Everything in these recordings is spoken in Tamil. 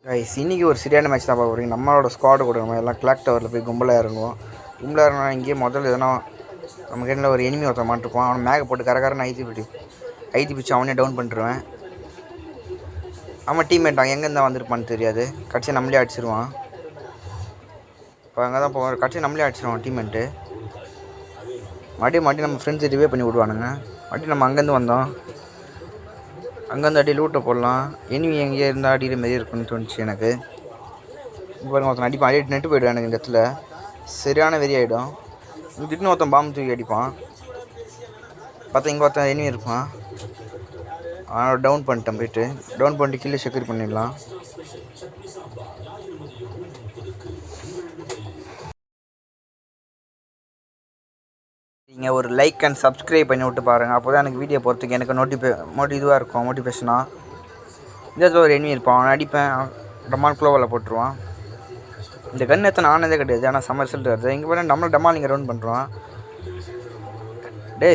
கைஸ் இன்றைக்கி ஒரு சரியான மேட்ச் தான் பார்க்க போகிறீங்க. நம்மளோட ஸ்குவாடு கூட நம்ம எல்லாம் கிளாக் டவரில் போய் கும்பலாக இறங்குவோம். கும்பலாக இறங்கினா இங்கேயே முதல்ல எதனா நமக்கு என்ன ஒரு எனிமி ஒருத்தர் மாட்டிருப்பான். அவனை மேக போட்டு கரகரன்னு ஐத்தி பிடிச்சி அவனே டவுன் பண்ணிட்டுருவேன். அவன் டீம்மேட் அவன் எங்கேருந்தா வந்திருப்பான்னு தெரியாது. கடைசியாக நம்மளே அடிச்சிருவான். இப்போ அங்கே தான் போவோம். கடைசியாக நம்மளே அடிச்சிருவான் டீம்மேட்டு. மறுபடியும் நம்ம ஃப்ரெண்ட்ஸ் ரிவே பண்ணி விடுவானுங்க. மறுபடியும் நம்ம அங்கேருந்து வந்தோம். அங்கேருந்து அடி லூட்டை போடலாம். எனிமி எங்கேயே இருந்தால் அடிக்கிற மாரி இருக்குன்னு தோணுச்சு எனக்கு. இப்போ பாருங்க ஒருத்தன் அடிப்பான். அடி நெட்டு போய்டுவேன் எனக்கு இந்த இடத்துல. சரியான வெறி ஆகிடும். திடீர்னு ஒருத்தன் பாம்பு தூக்கி அடிப்பான். பார்த்தா இங்கே ஒருத்தன் எனிமி இருப்பான். அவனோட டவுன் பண்ணிட்டேன். போய்ட்டு டவுன் பண்ணிட்டு கீழே செக்யூர் பண்ணிடலாம். நீங்கள் ஒரு லைக் அண்ட் சப்ஸ்கிரைப் பண்ணி விட்டு பாருங்கள். அப்போ தான் எனக்கு வீடியோ போகிறதுக்கு எனக்கு இதுவாக இருக்கும் மோட்டிவேஷனாக. இந்த இடத்துல ஒரு எனிமி இருப்பான். அவனை அடிப்பேன். டமால் ஃப்ளோவில் போட்டுருவான். இந்த கன் எத்தனை ஆனதே கிடையாது. ஆனால் சம்மர் ரிசல்ட் வருது. இங்கே போய் நம்மளை டமால் நீங்கள் டவுன் பண்ணுறான்.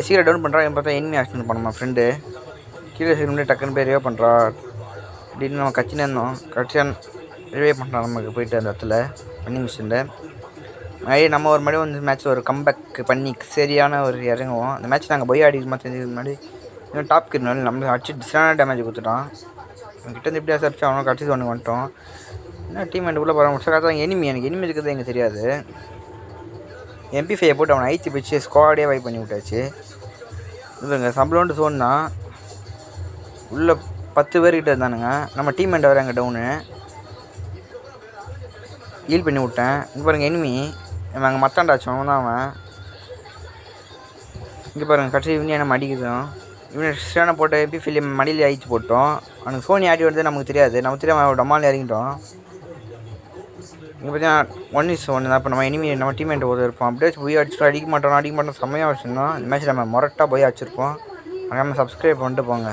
சீக்கிரம் டவுன் பண்ணுறான். பார்த்தா எனிமி ஆக்ஷன் பண்ணமா ஃப்ரெண்டு கீழே சீக்கிரம் டக்குன்னு போய் ரிவே பண்ணுறா. அப்படின்னு நம்ம கட்சினே இருந்தோம். கட்சியாக ரிவே பண்ணுறான் நமக்கு போயிட்டு அந்த இடத்துல பண்ணி மிஷினில். நிறைய நம்ம ஒரு மாதிரி வந்து மேட்ச் ஒரு கம்பேக் பண்ணி சரியான ஒரு இறங்குவோம். அந்த மேட்ச் நாங்கள் போய் அடிக்குமா தெரிஞ்சதுக்கு முன்னாடி இன்னும் டாப் கிருந்தாலும் நம்ம அடிச்சு டிஸ்டான டேமேஜ் கொடுத்துட்டான். கிட்டேருந்து எப்படியா சர்ச்சு அவனும் கடைசி ஒன்று வந்துட்டோம். என்ன டீம் உள்ளே போகிற முடிச்சா எனிமி எனக்கு எனிமி இருக்கிறது எனக்கு தெரியாது. MP5 போட்டு அவனை ஐத்தி பிடிச்சி ஸ்குவாடே வைப் பண்ணி விட்டாச்சு. இதுங்க சம்பளம்ட்டு சோன்னா உள்ளே 10 பேர்கிட்ட இருந்தானுங்க. நம்ம டீம் வேறு அங்கே டவுனு ஹீல் பண்ணி விட்டேன். இங்கே பாருங்கள் எனிமி அங்கே மத்தாண்டாச்சும் அவன் தான் அவன். இங்கே பாருங்கள் கடைசி இவனே நம்ம அடிக்குதும். இவனை ஸ்டான போட்டு MP5 மடியில் அழிச்சு போட்டோம். அவனுக்கு சோனி ஆடி வருது நமக்கு தெரியாது. நமக்கு தெரியாமல் டமால் இறங்கிட்டோம். இங்கே பார்த்தீங்கன்னா 1-1 தான். இப்போ நம்ம எனிமி நம்ம டீம்மேட் ஒரு இருப்போம். அப்படியே போய் அடிச்சுட்டு அடிக்க மாட்டோம் செம்மையாக வச்சுருந்தோம். இந்த மேட்ச் நம்ம மொரட்டாக போய் அடிச்சிருப்போம். அங்கே சப்ஸ்கிரைப் பண்ணிட்டு போங்க.